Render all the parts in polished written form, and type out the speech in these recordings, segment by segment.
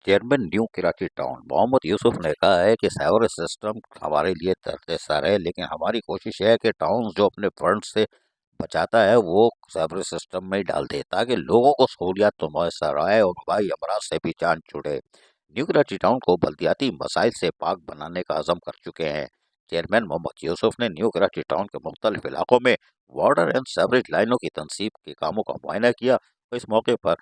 Chairman new Karachi town Mohammad Yousuf ने कहा है कि साइबर सिस्टम हमारे लिए दर्द सर है, लेकिन हमारी कोशिश है कि टाउन जो अपने फंड से बचाता है वो साइबर सिस्टम में ही डाल दे ताकि लोगों को सहूलियात तो मैसर आए और वबाई अमराज से भी जान छुड़े। न्यू कराची टाउन को बल्दियाती मसाइल से पाक बनाने का अज़म कर चुके हैं। चेयरमैन मोहम्मद यूसुफ ने न्यू कराची टाउन के मुख्तलिफ इलाकों में वाटर एंड सेवरेज लाइनों की तनसीब के कामों का मुआयना किया और इस मौके पर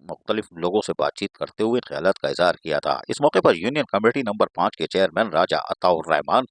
मुख्तलिफ लोगों से बातचीत करते हुए ख्यालात का इजहार किया था। इस मौके पर यूनियन कमेटी नंबर 5 के chairman Raja Ataur Rehman,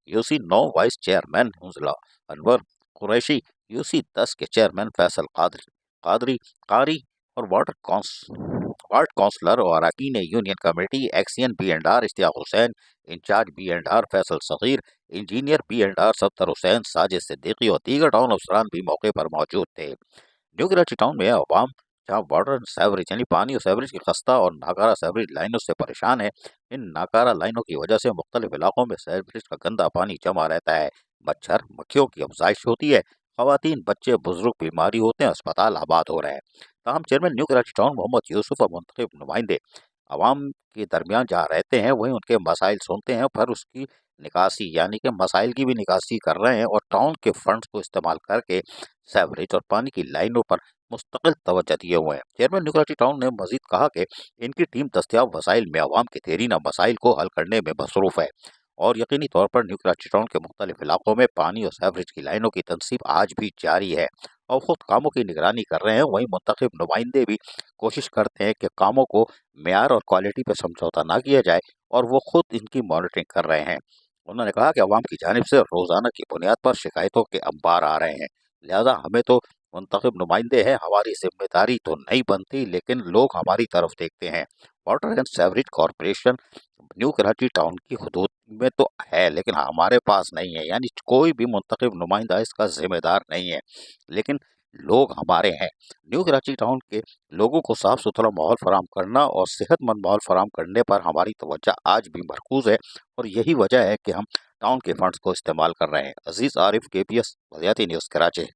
UC 9 vice chairman हुजला अनवर कुरैशी, यूसी 10 के चेयरमैन फैसल कादरी कारी और वार्ड काउंसलर और अरकान union committee XEN B and R Ishtiaq Hussain, incharge B and R Faisal Sagheer, engineer B and R Sattar Hussain, Sajid Siddiqui और दीगर टाउन अफसरान भी मौके पर मौजूद थे। न्यू कराची टाउन में अवाम जहाँ वाटर एंड सेवरेज यानी पानी और सेवरेज की खस्ता और नाकारा सेवरेज लाइनों से परेशान है। इन नाकारा लाइनों की वजह से मुख्तलिफ इलाकों में सेवरेज का गंदा पानी जमा रहता है, मच्छर मक्खियों की अफजाइश होती है, खवातीन बच्चे बुजुर्ग बीमारी होते हैं, अस्पताल आबाद हो रहे हैं। ताहम chairman new Karachi town Mohammad Yousuf और मुंतखब नुमाइंदे आवाम के दरमियान जहाँ रहते हैं वहीं उनके मसाइल सुनते हैं, पर उसकी निकासी यानी कि मसाइल की भी निकासी कर रहे हैं और टाउन के फंड्स को इस्तेमाल करके सेवरेज और पानी की लाइनों पर मुस्तकिल तवज्जो दिए हुए हैं। चेयरमैन न्यू कराची टाउन ने मजीद कहा कि इनकी टीम दस्तियाब वसाइल में आवाम के देरीना मसाइल को हल करने में मसरूफ़ है और यकीनी तौर पर न्यू कराची टाउन के मुख्तलिफ इलाकों में पानी और सेवरेज की लाइनों की तनसीब आज भी जारी है और खुद कामों की निगरानी कर रहे हैं। वहीं मुंतखब नुमाइंदे भी कोशिश करते हैं कि कामों को मेयार और क्वालिटी पर समझौता ना किया जाए और वो खुद इनकी मॉनिटरिंग कर रहे हैं। उन्होंने कहा कि अवाम की जानिब से रोज़ाना की बुनियाद पर शिकायतों के अंबार आ रहे हैं, लिहाजा हमें तो मुंतखब नुमाइंदे हैं, हमारी जिम्मेदारी तो नहीं बनती, लेकिन लोग हमारी तरफ देखते हैं। Water and sewerage corporation new Karachi town की हदूद में तो है, लेकिन हमारे पास नहीं है, यानी कोई भी मुंतखब नुमाइंदा इसका जिम्मेदार नहीं है, लेकिन लोग हमारे हैं। न्यू कराची टाउन के लोगों को साफ सुथरा माहौल फराम करना और सेहतमंद माहौल फराम करने पर हमारी तवज्जो आज भी मरकूज है और यही वजह है कि हम टाउन के फंड्स को इस्तेमाल कर रहे हैं। अजीज आरिफ, KPS बल्दियाती न्यूज़, कराची।